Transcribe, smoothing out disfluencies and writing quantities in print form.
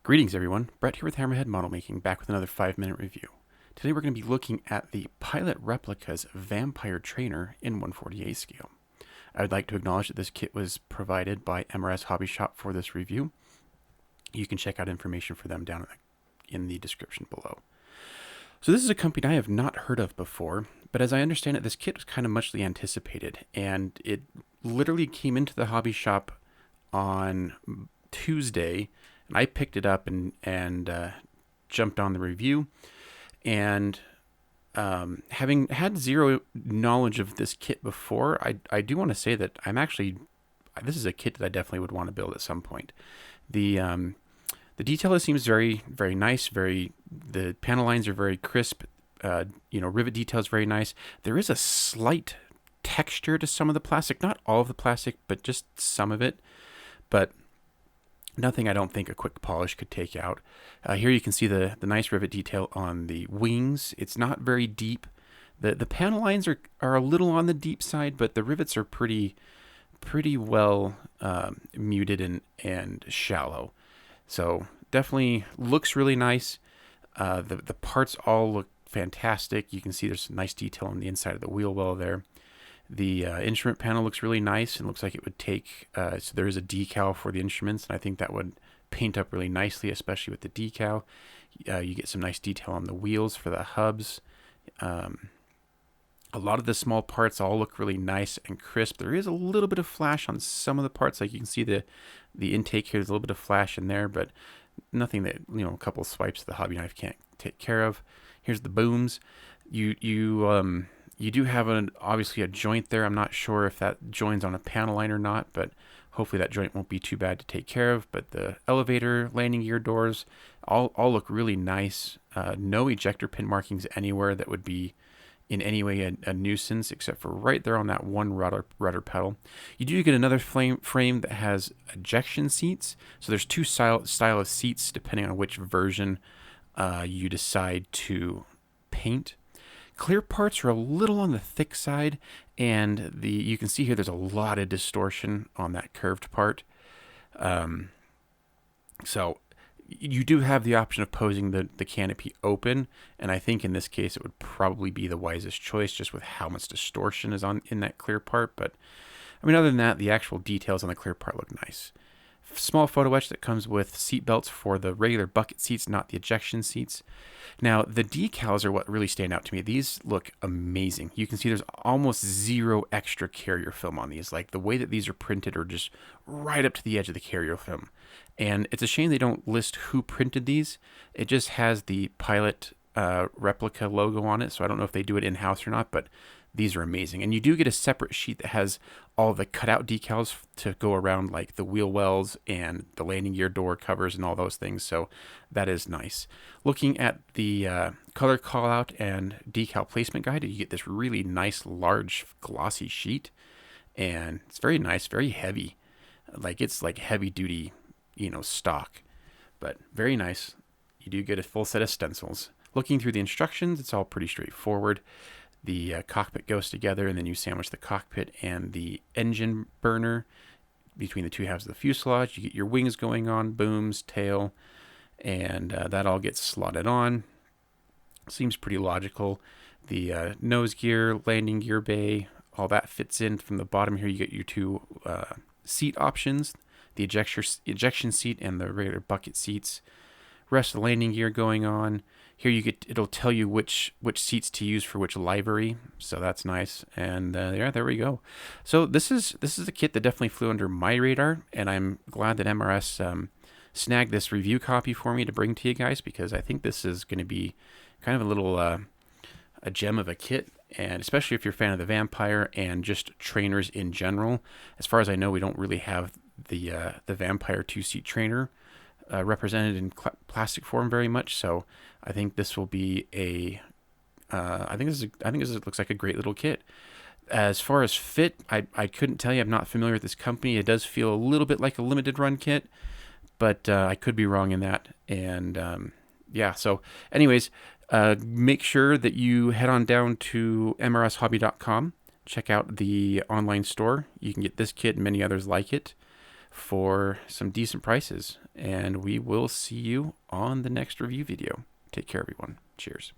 Greetings everyone, Brett here with Hammerhead Model Making, back with another 5-minute review. Today we're going to be looking at the Pilot Replicas Vampire Trainer in 148 scale. I would like to acknowledge that this kit was provided by MRS Hobby Shop for this review. You can check out information for them down in the description below. So this is a company I have not heard of before, but as I understand it, this kit was kind of muchly anticipated, and it literally came into the hobby shop on Tuesday, and I picked it up and jumped on the review. And having had zero knowledge of this kit before, I do want to say that this is a kit that I definitely would want to build at some point. The detail seems very, very nice. The panel lines are very crisp. Rivet detail is very nice. There is a slight texture to some of the plastic, not all of the plastic, but just some of it. But nothing I don't think a quick polish could take out. Here you can see the nice rivet detail on the wings. It's not very deep. The panel lines are a little on the deep side, but the rivets are pretty well muted and shallow. So definitely looks really nice. The parts all look fantastic. You can see there's some nice detail on the inside of the wheel well there. The instrument panel looks really nice and looks like it would take, so there is a decal for the instruments, and I think that would paint up really nicely, especially with the decal. You get some nice detail on the wheels for the hubs. A lot of the small parts all look really nice and crisp. There is a little bit of flash on some of the parts, like you can see the intake here, there's a little bit of flash in there, but nothing that, a couple of swipes of the hobby knife can't take care of. Here's the booms. You do have obviously a joint there. I'm not sure if that joins on a panel line or not, but hopefully that joint won't be too bad to take care of. But the elevator, landing gear doors, all look really nice. No ejector pin markings anywhere that would be in any way a nuisance, except for right there on that one rudder pedal. You do get another frame that has ejection seats. So there's two style of seats depending on which version you decide to paint. Clear parts are a little on the thick side, and you can see here there's a lot of distortion on that curved part. So you do have the option of posing the canopy open, and I think in this case it would probably be the wisest choice just with how much distortion is in that clear part. But I mean, other than that, the actual details on the clear part look nice. Small photo etch that comes with seat belts for the regular bucket seats, not the ejection seats. Now, the decals are what really stand out to me. These look amazing. You can see there's almost zero extra carrier film on these. Like, the way that these are printed are just right up to the edge of the carrier film. And it's a shame they don't list who printed these. It just has the Pilot replica logo on it, so I don't know if they do it in-house or not, but these are amazing. And you do get a separate sheet that has all the cutout decals to go around, like the wheel wells and the landing gear door covers and all those things. So that is nice. Looking at the color callout and decal placement guide, you get this really nice, large, glossy sheet. And it's very nice, very heavy. Like, it's like heavy duty, stock. But very nice. You do get a full set of stencils. Looking through the instructions, it's all pretty straightforward. The cockpit goes together, and then you sandwich the cockpit and the engine burner between the two halves of the fuselage. You get your wings going on, booms, tail, and that all gets slotted on. Seems pretty logical. The nose gear, landing gear bay, all that fits in. From the bottom here, you get your two seat options, the ejection seat and the regular bucket seats. Rest of the landing gear going on. Here it'll tell you which seats to use for which livery, so that's nice. And there we go. So this is a kit that definitely flew under my radar, and I'm glad that MRS snagged this review copy for me to bring to you guys, because I think this is going to be kind of a little a gem of a kit, and especially if you're a fan of the Vampire and just trainers in general. As far as I know, we don't really have the Vampire 2-seat trainer represented in plastic form very much, so I think this will be I think this looks like a great little kit. As far as fit, I couldn't tell you. I'm not familiar with this company. It does feel a little bit like a limited run kit, but I could be wrong in that. And yeah, so anyways, make sure that you head on down to mrshobby.com. Check out the online store. You can get this kit and many others like it for some decent prices. And we will see you on the next review video. Take care, everyone. Cheers.